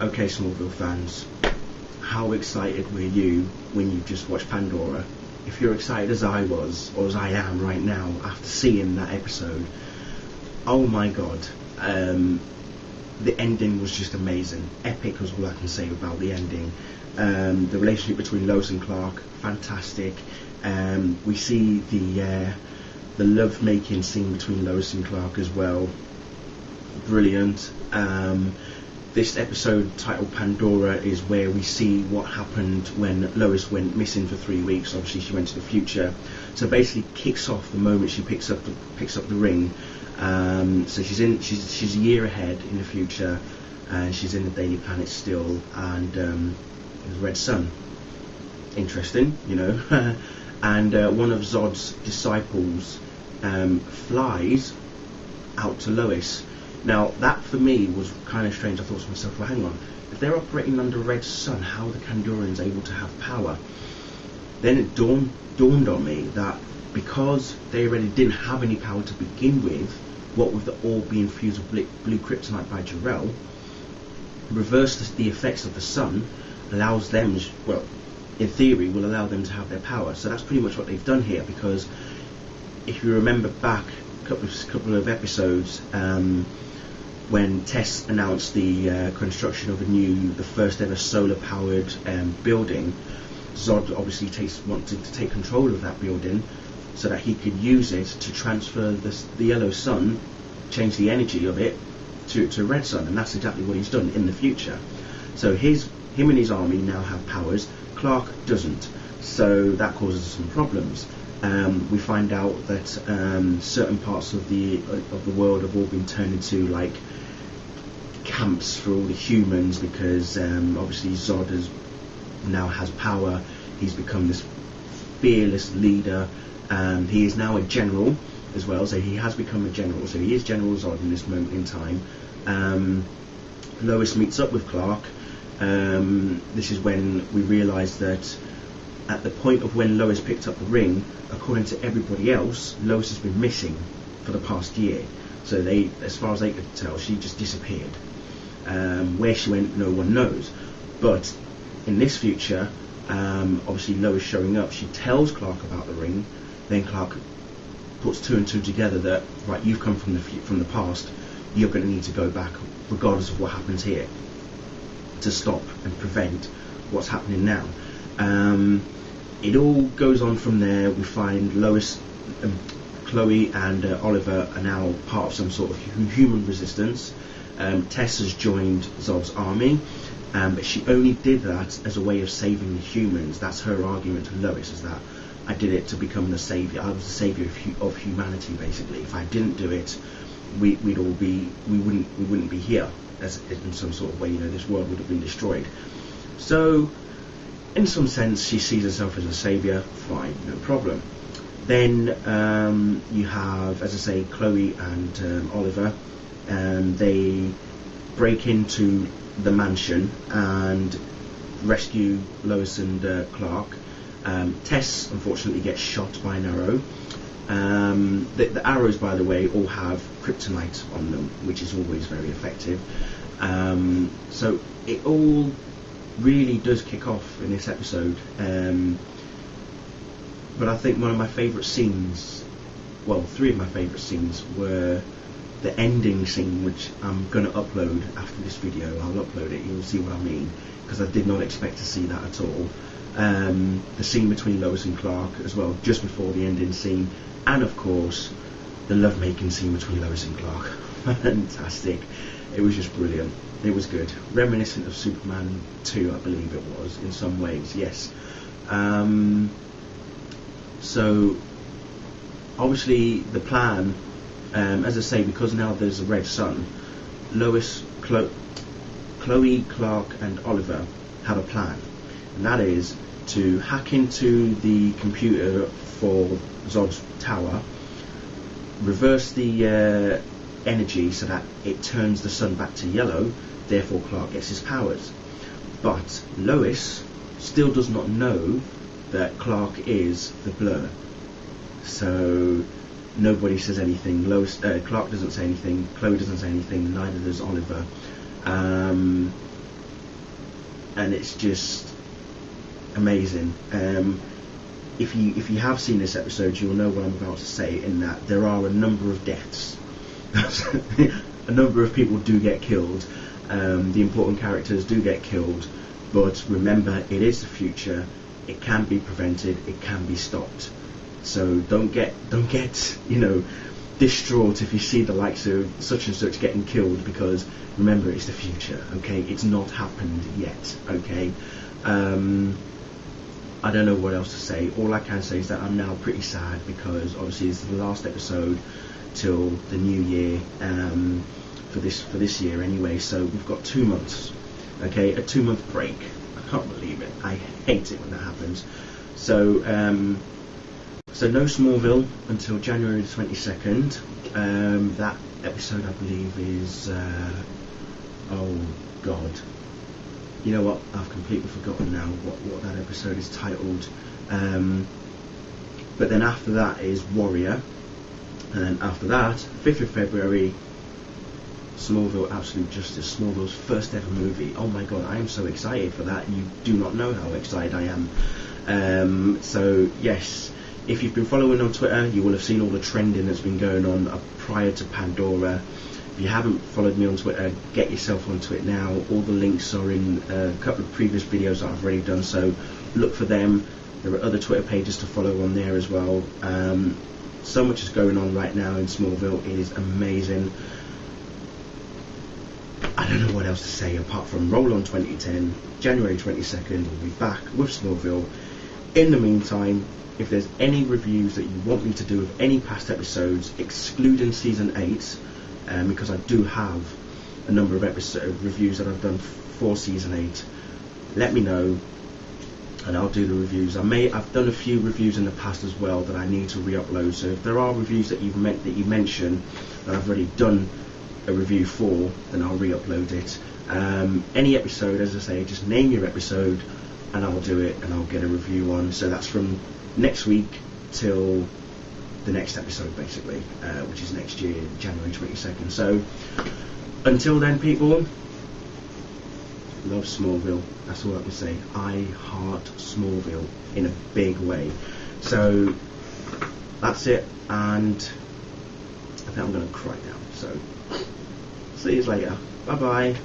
Okay, Smallville fans, how excited were you when you just watched Pandora? If you're excited as I was, or as I am right now after seeing that episode, oh my god, the ending was just amazing. Epic was all I can say about the ending. The relationship between Lois and Clark, fantastic. We see the love-making scene between Lois and Clark as well, brilliant. This episode titled Pandora is where we see what happened when Lois went missing for 3 weeks. Obviously she went to the future, so basically kicks off the moment she picks up the ring. So she's a year ahead in the future, and she's in the Daily Planet still, and the Red Sun, interesting, you know. And one of Zod's disciples flies out to Lois. Now that for me was kind of strange. I thought to myself, well hang on, if they're operating under Red Sun, how are the Kandorians able to have power? Then it dawned on me that because they already didn't have any power to begin with, what with the orb being fused with blue kryptonite by Jor-El, reverse the effects of the sun, allows them, well, in theory will allow them to have their power. So that's pretty much what they've done here, because if you remember back a couple of episodes, when Tess announced the construction of the first ever solar powered building, Zod obviously wanted to take control of that building so that he could use it to transfer the yellow sun, change the energy of it to Red Sun, and that's exactly what he's done in the future. So him and his army now have powers. Clark doesn't, so that causes some problems. We find out that certain parts of the world have all been turned into like camps for all the humans, because obviously Zod now has power. He's become this fearless leader, and he is now a general as well. So he has become a general. So he is General Zod in this moment in time. Lois meets up with Clark. This is when we realise that at the point of when Lois picked up the ring, according to everybody else, Lois has been missing for the past year. So as far as they could tell, she just disappeared. Where she went, no one knows. But in this future, obviously Lois showing up, she tells Clark about the ring. Then Clark puts two and two together that, right, you've come from the past, you're going to need to go back regardless of what happens here, to stop and prevent what's happening now. It all goes on from there. We find Lois, Chloe and Oliver are now part of some sort of human resistance. Tess has joined Zod's army, but she only did that as a way of saving the humans. That's her argument to Lois, is that I did it to become the saviour. I was the saviour of humanity, basically. If I didn't do it, we wouldn't be here as in some sort of way. You know, this world would have been destroyed. So in some sense she sees herself as a saviour. Fine, no problem. Then you have, as I say, Chloe and Oliver. They break into the mansion and rescue Lois and Clark. Tess unfortunately gets shot by an arrow. The arrows, by the way, all have kryptonite on them, which is always very effective. So it all really does kick off in this episode. But I think one of my favourite scenes, well, three of my favourite scenes were the ending scene, which I'm going to upload after this video. I'll upload it, you'll see what I mean, because I did not expect to see that at all. The scene between Lois and Clark as well, just before the ending scene, and of course the lovemaking scene between Lois and Clark. Fantastic. It was just brilliant. It was good. Reminiscent of Superman 2, I believe it was, in some ways, yes. So obviously the plan, as I say, because now there's a Red Sun, Lois, Chloe, Clark and Oliver have a plan, and that is to hack into the computer for Zod's tower, reverse the energy so that it turns the sun back to yellow, therefore Clark gets his powers. But Lois still does not know that Clark is the Blur, so nobody says anything. Clark doesn't say anything, Chloe doesn't say anything, neither does Oliver. and it's just amazing. If you have seen this episode, you'll know what I'm about to say, in that there are a number of deaths. A number of people do get killed. The important characters do get killed, but remember, it is the future. It can be prevented. It can be stopped. So don't get distraught if you see the likes of such and such getting killed, because remember, it's the future. Okay, it's not happened yet. Okay. I don't know what else to say. All I can say is that I'm now pretty sad, because obviously this is the last episode till the new year, for this year anyway. So we've got 2 months, okay, a 2-month break. I can't believe it. I hate it when that happens. So no Smallville until January the 22nd. That episode, I believe, is oh God. You know what? I've completely forgotten now what that episode is titled. But then after that is Warrior, and then after that, 5th of February, Smallville Absolute Justice, Smallville's first ever movie. Oh my God, I am so excited for that. You do not know how excited I am. So yes, if you've been following on Twitter, you will have seen all the trending that's been going on prior to Pandora. If you haven't followed me on Twitter, get yourself on Twitter now. All the links are in a couple of previous videos that I've already done, so look for them. There are other Twitter pages to follow on there as well. So much is going on right now in Smallville. It is amazing. I don't know what else to say apart from roll on 2010, January 22nd, we'll be back with Smallville. In the meantime, if there's any reviews that you want me to do of any past episodes, excluding season 8, because I do have a number of episode reviews that I've done for season 8, let me know and I'll do the reviews. I've done a few reviews in the past as well that I need to re-upload, so if there are reviews that you mention that I've already done a review for, then I'll re-upload it. Any episode, as I say, just name your episode and I'll do it and I'll get a review on. So that's from next week till the next episode, basically, which is next year, January 22nd. So until then, people, love Smallville. That's all I can say. I heart Smallville in a big way. So that's it, and I think I'm going to cry now. So see you later. Bye bye.